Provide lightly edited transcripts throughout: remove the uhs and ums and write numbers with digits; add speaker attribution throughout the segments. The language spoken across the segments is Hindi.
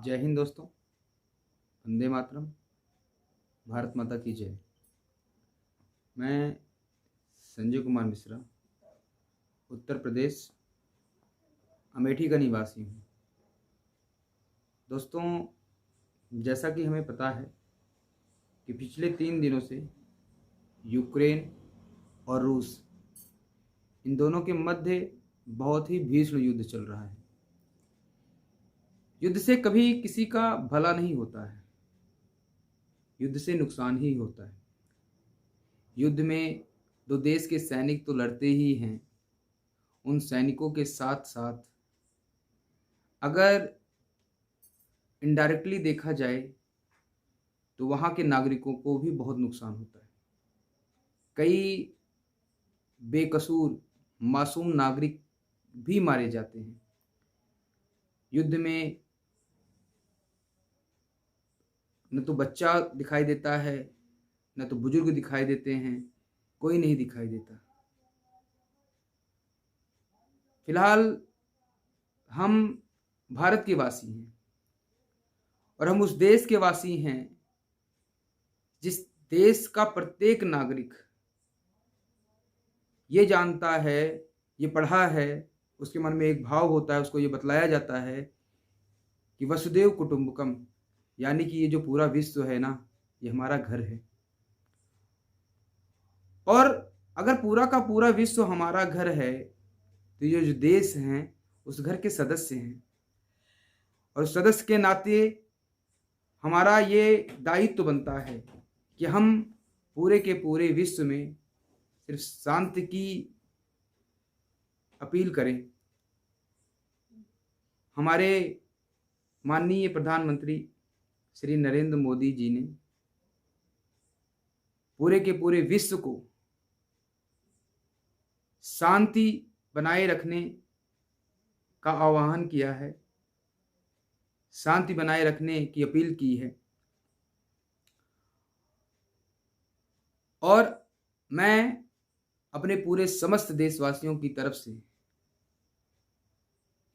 Speaker 1: जय हिंद दोस्तों। वंदे मातरम। भारत माता की जय। मैं संजय कुमार मिश्रा उत्तर प्रदेश अमेठी का निवासी हूँ। दोस्तों, जैसा कि हमें पता है कि पिछले 3 दिनों से यूक्रेन और रूस इन दोनों के मध्य बहुत ही भीषण युद्ध चल रहा है। युद्ध से कभी किसी का भला नहीं होता है, युद्ध से नुकसान ही होता है। युद्ध में दो देश के सैनिक तो लड़ते ही हैं, उन सैनिकों के साथ साथ अगर इनडायरेक्टली देखा जाए तो वहाँ के नागरिकों को भी बहुत नुकसान होता है। कई बेकसूर मासूम नागरिक भी मारे जाते हैं। युद्ध में न तो बच्चा दिखाई देता है, न तो बुजुर्ग दिखाई देते हैं, कोई नहीं दिखाई देता। फिलहाल हम भारत के वासी हैं और हम उस देश के वासी हैं जिस देश का प्रत्येक नागरिक ये जानता है, ये पढ़ा है, उसके मन में एक भाव होता है, उसको ये बतलाया जाता है कि वसुदेव कुटुंबकम, यानी कि ये जो पूरा विश्व है ना, ये हमारा घर है। और अगर पूरा का पूरा विश्व हमारा घर है तो ये जो देश हैं उस घर के सदस्य हैं, और सदस्य के नाते हमारा ये दायित्व बनता है कि हम पूरे के पूरे विश्व में सिर्फ शांति की अपील करें। हमारे माननीय प्रधानमंत्री श्री नरेंद्र मोदी जी ने पूरे के पूरे विश्व को शांति बनाए रखने का आह्वान किया है, शांति बनाए रखने की अपील की है। और मैं अपने पूरे समस्त देशवासियों की तरफ से,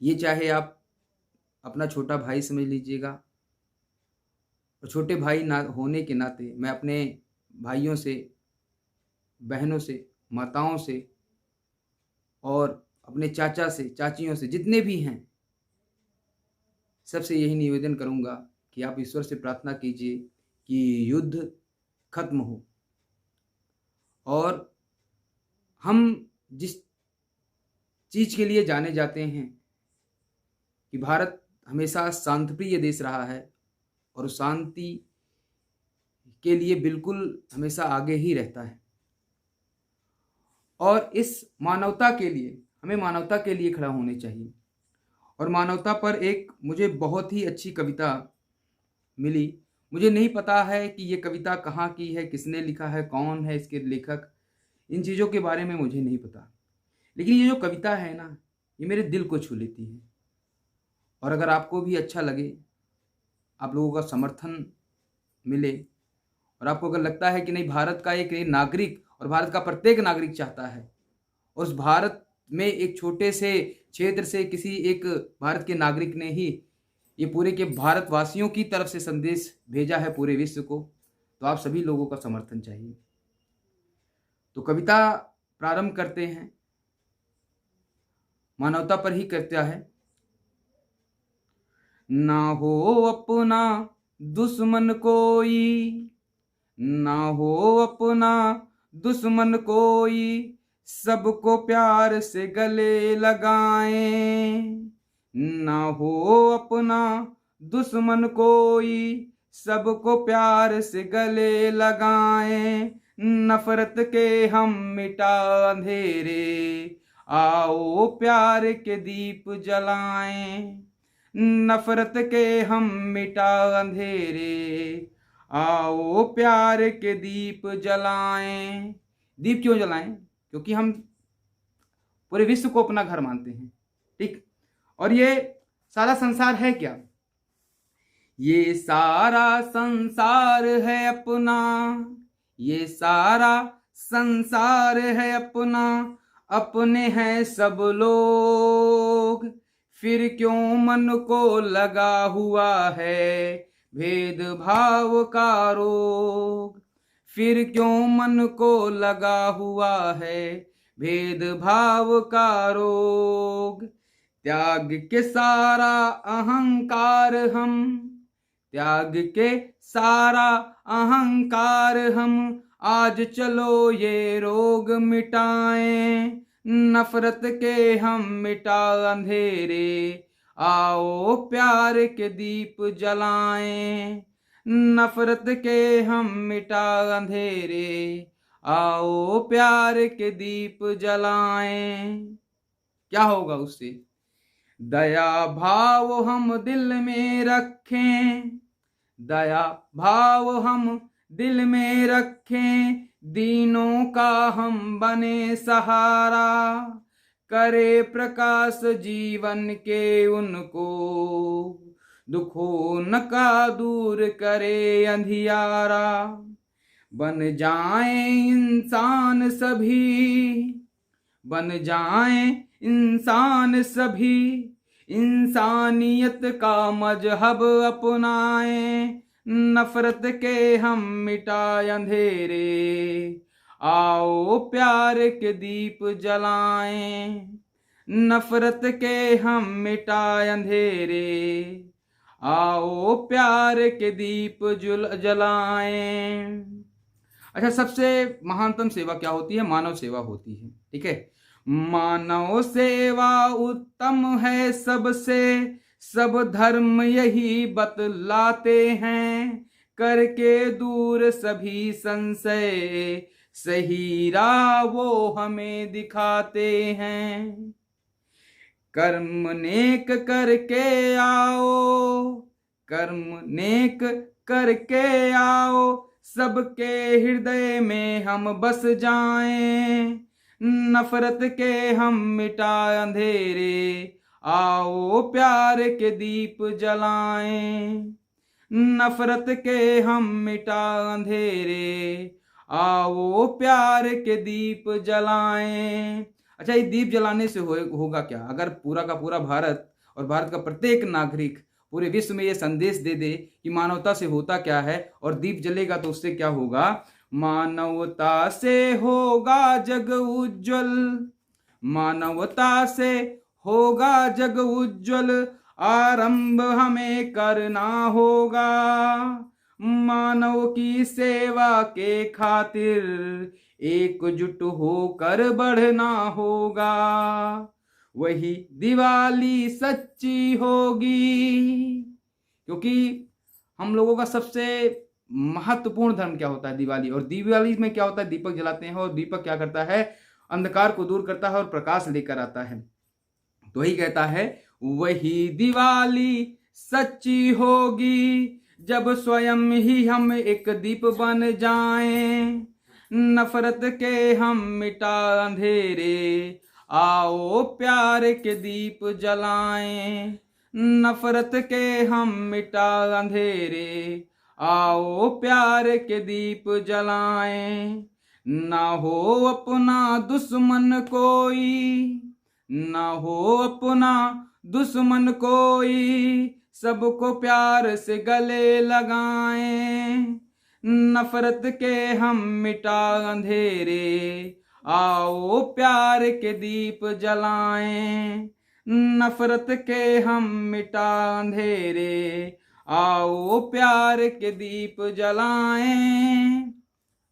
Speaker 1: ये चाहे आप अपना छोटा भाई समझ लीजिएगा, और छोटे भाई ना होने के नाते मैं अपने भाइयों से, बहनों से, माताओं से और अपने चाचा से, चाचियों से, जितने भी हैं, सबसे यही निवेदन करूंगा कि आप ईश्वर से प्रार्थना कीजिए कि युद्ध खत्म हो और हम जिस चीज़ के लिए जाने जाते हैं कि भारत हमेशा शांतिप्रिय देश रहा है और शांति के लिए बिल्कुल हमेशा आगे ही रहता है। और इस मानवता के लिए, हमें मानवता के लिए खड़ा होने चाहिए। और मानवता पर एक मुझे बहुत ही अच्छी कविता मिली। मुझे नहीं पता है कि ये कविता कहाँ की है, किसने लिखा है, कौन है इसके लेखक, इन चीज़ों के बारे में मुझे नहीं पता, लेकिन ये जो कविता है ना, ये मेरे दिल को छू लेती है। और अगर आपको भी अच्छा लगे, आप लोगों का समर्थन मिले, और आपको अगर लगता है कि नहीं, भारत का एक नागरिक और भारत का प्रत्येक नागरिक चाहता है उस भारत में एक छोटे से क्षेत्र से किसी एक भारत के नागरिक ने ही ये पूरे के भारतवासियों की तरफ से संदेश भेजा है पूरे विश्व को, तो आप सभी लोगों का समर्थन चाहिए। तो कविता प्रारंभ करते हैं, मानवता पर ही कविता है। ना हो अपना दुश्मन कोई, ना हो अपना दुश्मन कोई, सबको प्यार से गले लगाएं। ना हो अपना दुश्मन कोई, सबको प्यार से गले लगाएं। नफरत के हम मिटा अंधेरे, आओ प्यार के दीप जलाएं। नफरत के हम मिटा अंधेरे, आओ प्यार के दीप जलाएं। दीप क्यों जलाएं? क्योंकि हम पूरे विश्व को अपना घर मानते हैं, ठीक। और ये सारा संसार है क्या? ये सारा संसार है अपना, ये सारा संसार है अपना, अपने हैं सब लोग, फिर क्यों मन को लगा हुआ है भेदभाव का रोग। फिर क्यों मन को लगा हुआ है भेदभाव का रोग। त्याग के सारा अहंकार हम, त्याग के सारा अहंकार हम, आज चलो ये रोग मिटाएं। नफरत के हम मिटा अंधेरे, आओ प्यार के दीप जलाएं। नफरत के हम मिटा अंधेरे, आओ प्यार के दीप जलाएं। क्या होगा उससे? दया भाव हम दिल में रखें, दया भाव हम दिल में रखें, दीनों का हम बने सहारा। करे प्रकाश जीवन के उनको, दुखों न का दूर करे अंधियारा। बन जाएं इंसान सभी, बन जाएं इंसान सभी, इंसानियत का मजहब अपनाएं। नफरत के हम मिटाएं अंधेरे, आओ प्यार के दीप जलाएं। नफरत के हम मिटाएं अंधेरे, आओ प्यार के दीप जलाएं। अच्छा, सबसे महानतम सेवा क्या होती है? मानव सेवा होती है। ठीक है, मानव सेवा उत्तम है सबसे, सब धर्म यही बतलाते हैं। करके दूर सभी संशय, सही राह वो हमें दिखाते हैं। कर्म नेक करके आओ, कर्म नेक करके आओ, सबके हृदय में हम बस जाएं। नफरत के हम मिटा अंधेरे, आओ प्यार के दीप जलाएं। नफरत के हम मिटा अंधेरे, आओ प्यार के दीप जलाएं। अच्छा, ये दीप जलाने से होगा क्या? अगर पूरा का पूरा भारत और भारत का प्रत्येक नागरिक पूरे विश्व में ये संदेश दे दे कि मानवता से होता क्या है, और दीप जलेगा तो उससे क्या होगा? मानवता से होगा जग उज्जवल, मानवता से होगा जग उज्जवल, आरंभ हमें करना होगा। मानव की सेवा के खातिर एकजुट होकर बढ़ना होगा, वही दिवाली सच्ची होगी। क्योंकि हम लोगों का सबसे महत्वपूर्ण धर्म क्या होता है? दिवाली। और दिवाली में क्या होता है? दीपक जलाते हैं, और दीपक क्या करता है? अंधकार को दूर करता है और प्रकाश लेकर आता है। तो ही कहता है, वही दिवाली सच्ची होगी जब स्वयं ही हम एक दीप बन जाएं। नफरत के हम मिटा अंधेरे, आओ प्यार के दीप जलाएं। नफरत के हम मिटा अंधेरे, आओ प्यार के दीप जलाएं। ना हो अपना दुश्मन कोई, ना हो अपना दुश्मन कोई, सबको प्यार से गले लगाएं। नफरत के हम मिटा अंधेरे, आओ प्यार के दीप जलाएं। नफरत के हम मिटा अंधेरे, आओ प्यार के दीप जलाएं।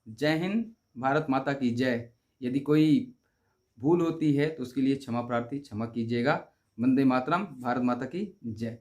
Speaker 1: जय हिंद, भारत माता की जय। यदि कोई भूल होती है तो उसके लिए क्षमा प्रार्थी, क्षमा कीजिएगा। वंदे मातरम, भारत माता की जय।